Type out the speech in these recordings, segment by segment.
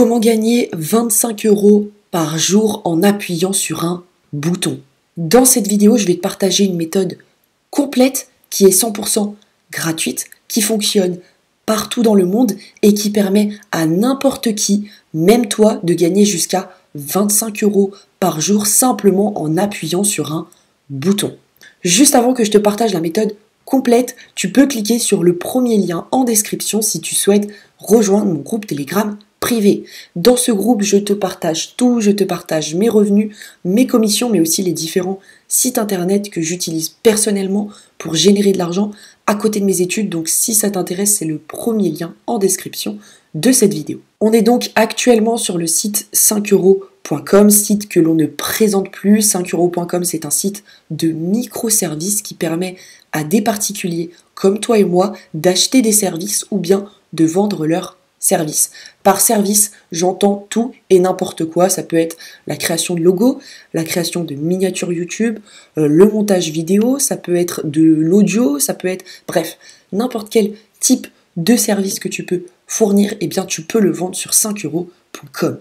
Comment gagner 25 € par jour en appuyant sur un bouton? Dans cette vidéo, je vais te partager une méthode complète qui est 100% gratuite, qui fonctionne partout dans le monde et qui permet à n'importe qui, même toi, de gagner jusqu'à 25 € par jour simplement en appuyant sur un bouton. Juste avant que je te partage la méthode complète, tu peux cliquer sur le premier lien en description si tu souhaites rejoindre mon groupe Telegram privé. Dans ce groupe, je te partage tout, je te partage mes revenus, mes commissions, mais aussi les différents sites internet que j'utilise personnellement pour générer de l'argent à côté de mes études. Donc si ça t'intéresse, c'est le premier lien en description de cette vidéo. On est donc actuellement sur le site 5euros.com, site que l'on ne présente plus. 5euros.com, c'est un site de microservices qui permet à des particuliers comme toi et moi d'acheter des services ou bien de vendre leurs services. Par service, j'entends tout et n'importe quoi. Ça peut être la création de logos, la création de miniatures YouTube, le montage vidéo, ça peut être de l'audio, ça peut être... Bref, n'importe quel type de service que tu peux fournir, eh bien tu peux le vendre sur 5euros.com.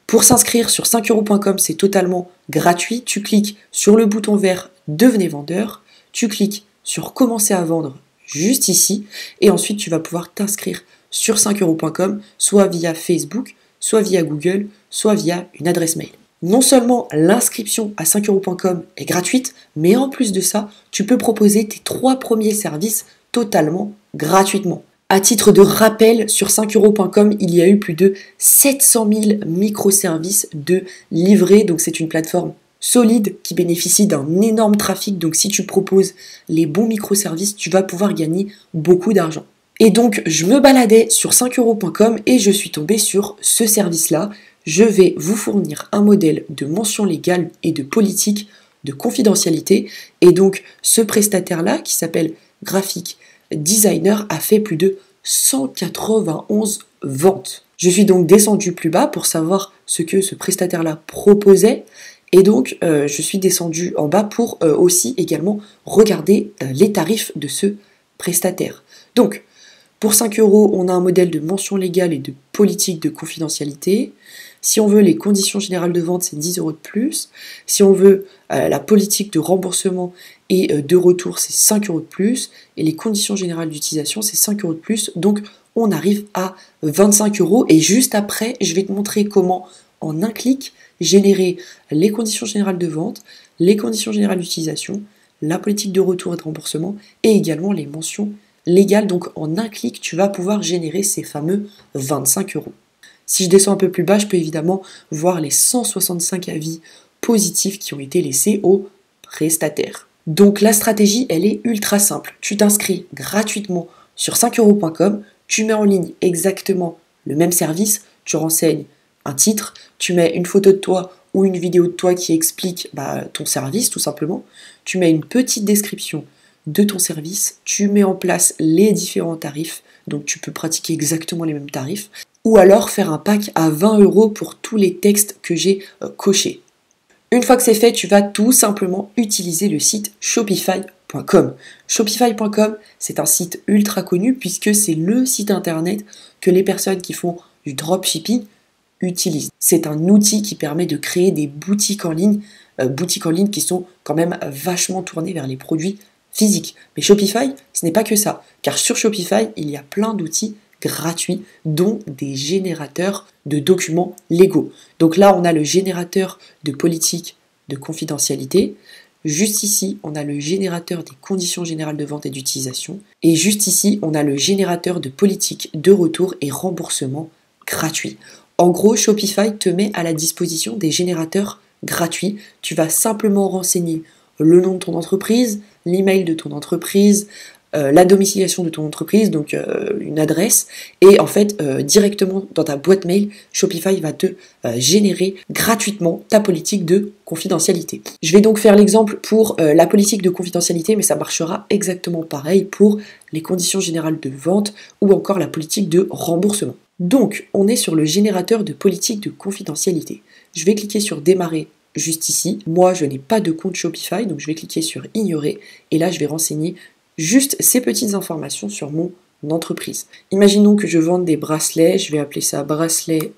Pour s'inscrire sur 5euros.com, c'est totalement gratuit. Tu cliques sur le bouton vert « Devenez vendeur », tu cliques sur « Commencer à vendre » juste ici, et ensuite tu vas pouvoir t'inscrire sur 5euros.com, soit via Facebook, soit via Google, soit via une adresse mail. Non seulement l'inscription à 5euros.com est gratuite, mais en plus de ça, tu peux proposer tes 3 premiers services totalement gratuitement. À titre de rappel, sur 5euros.com, il y a eu plus de 700 000 microservices de livrés, donc c'est une plateforme solide qui bénéficie d'un énorme trafic, donc si tu proposes les bons microservices, tu vas pouvoir gagner beaucoup d'argent. Et donc, je me baladais sur 5euros.com et je suis tombée sur ce service-là. Je vais vous fournir un modèle de mention légale et de politique de confidentialité. Et donc, ce prestataire-là, qui s'appelle Graphic Designer, a fait plus de 191 ventes. Je suis donc descendue plus bas pour savoir ce que ce prestataire-là proposait. Et donc, je suis descendue en bas pour aussi également regarder les tarifs de ce prestataire. Donc, pour 5 €, on a un modèle de mention légale et de politique de confidentialité. Si on veut les conditions générales de vente, c'est 10 € de plus. Si on veut la politique de remboursement et de retour, c'est 5 € de plus. Et les conditions générales d'utilisation, c'est 5 € de plus. Donc, on arrive à 25 €. Et juste après, je vais te montrer comment, en un clic, générer les conditions générales de vente, les conditions générales d'utilisation, la politique de retour et de remboursement et également les mentions légales. Donc en un clic, tu vas pouvoir générer ces fameux 25 €. Si je descends un peu plus bas, je peux évidemment voir les 165 avis positifs qui ont été laissés aux prestataires. Donc la stratégie, elle est ultra simple. Tu t'inscris gratuitement sur 5euros.com, tu mets en ligne exactement le même service, tu renseignes un titre, tu mets une photo de toi ou une vidéo de toi qui explique ton service tout simplement, tu mets une petite description de ton service, tu mets en place les différents tarifs, donc tu peux pratiquer exactement les mêmes tarifs, ou alors faire un pack à 20 € pour tous les textes que j'ai cochés. Une fois que c'est fait, tu vas tout simplement utiliser le site Shopify.com. Shopify.com, c'est un site ultra connu puisque c'est le site internet que les personnes qui font du dropshipping utilisent. C'est un outil qui permet de créer des boutiques en ligne qui sont quand même vachement tournées vers les produits physiques. Mais Shopify, ce n'est pas que ça, car sur Shopify, il y a plein d'outils gratuits, dont des générateurs de documents légaux. Donc là, on a le générateur de politique de confidentialité. Juste ici, on a le générateur des conditions générales de vente et d'utilisation. Et juste ici, on a le générateur de politique de retour et remboursement gratuit. En gros, Shopify te met à la disposition des générateurs gratuits. Tu vas simplement renseigner le nom de ton entreprise, l'email de ton entreprise, la domiciliation de ton entreprise, donc une adresse, et en fait directement dans ta boîte mail, Shopify va te générer gratuitement ta politique de confidentialité. Je vais donc faire l'exemple pour la politique de confidentialité, mais ça marchera exactement pareil pour les conditions générales de vente ou encore la politique de remboursement. Donc on est sur le générateur de politique de confidentialité. Je vais cliquer sur démarrer juste ici. Moi je n'ai pas de compte Shopify, donc je vais cliquer sur ignorer, et là je vais renseigner juste ces petites informations sur mon entreprise. Imaginons que je vende des bracelets, je vais appeler ça bracelet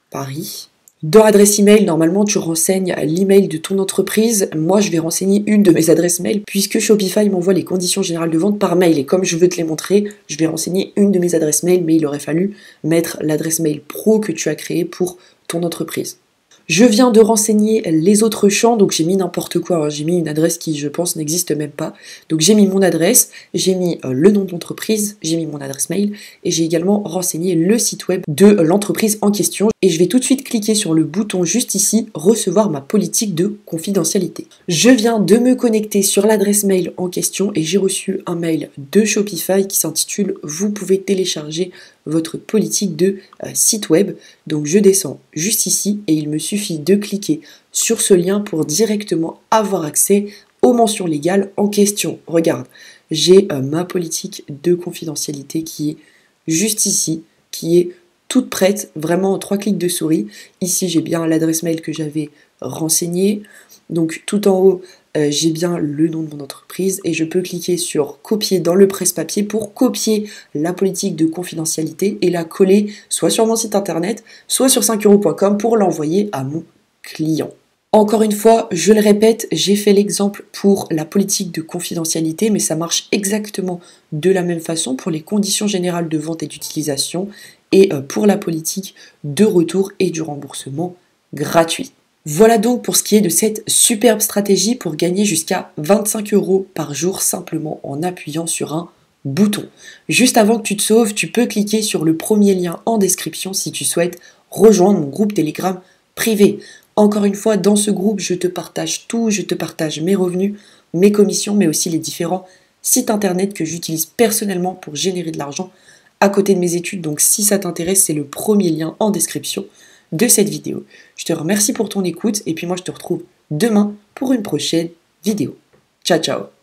Paris. Dans adresse email, normalement, tu renseignes l'email de ton entreprise. Moi, je vais renseigner une de mes adresses mail puisque Shopify m'envoie les conditions générales de vente par mail. Et comme je veux te les montrer, je vais renseigner une de mes adresses mail, mais il aurait fallu mettre l'adresse mail pro que tu as créée pour ton entreprise. Je viens de renseigner les autres champs, donc j'ai mis n'importe quoi, hein. J'ai mis une adresse qui, je pense, n'existe même pas. Donc j'ai mis mon adresse, j'ai mis le nom de l'entreprise, j'ai mis mon adresse mail, et j'ai également renseigné le site web de l'entreprise en question. Et je vais tout de suite cliquer sur le bouton juste ici, recevoir ma politique de confidentialité. Je viens de me connecter sur l'adresse mail en question, et j'ai reçu un mail de Shopify qui s'intitule « Vous pouvez télécharger votre politique de site web ». Donc je descends juste ici et il me suffit de cliquer sur ce lien pour directement avoir accès aux mentions légales en question. Regarde, j'ai ma politique de confidentialité qui est juste ici, qui est toute prête, vraiment en 3 clics de souris. Ici j'ai bien l'adresse mail que j'avais renseignée. Donc tout en haut, j'ai bien le nom de mon entreprise et je peux cliquer sur copier dans le presse-papier pour copier la politique de confidentialité et la coller soit sur mon site internet, soit sur 5euros.com pour l'envoyer à mon client. Encore une fois, je le répète, j'ai fait l'exemple pour la politique de confidentialité, mais ça marche exactement de la même façon pour les conditions générales de vente et d'utilisation et pour la politique de retour et du remboursement gratuit. Voilà donc pour ce qui est de cette superbe stratégie pour gagner jusqu'à 25 € par jour simplement en appuyant sur un bouton. Juste avant que tu te sauves, tu peux cliquer sur le premier lien en description si tu souhaites rejoindre mon groupe Telegram privé. Encore une fois, dans ce groupe, je te partage tout, je te partage mes revenus, mes commissions, mais aussi les différents sites internet que j'utilise personnellement pour générer de l'argent à côté de mes études. Donc si ça t'intéresse, c'est le premier lien en description de cette vidéo. Je te remercie pour ton écoute et puis moi je te retrouve demain pour une prochaine vidéo. Ciao ciao.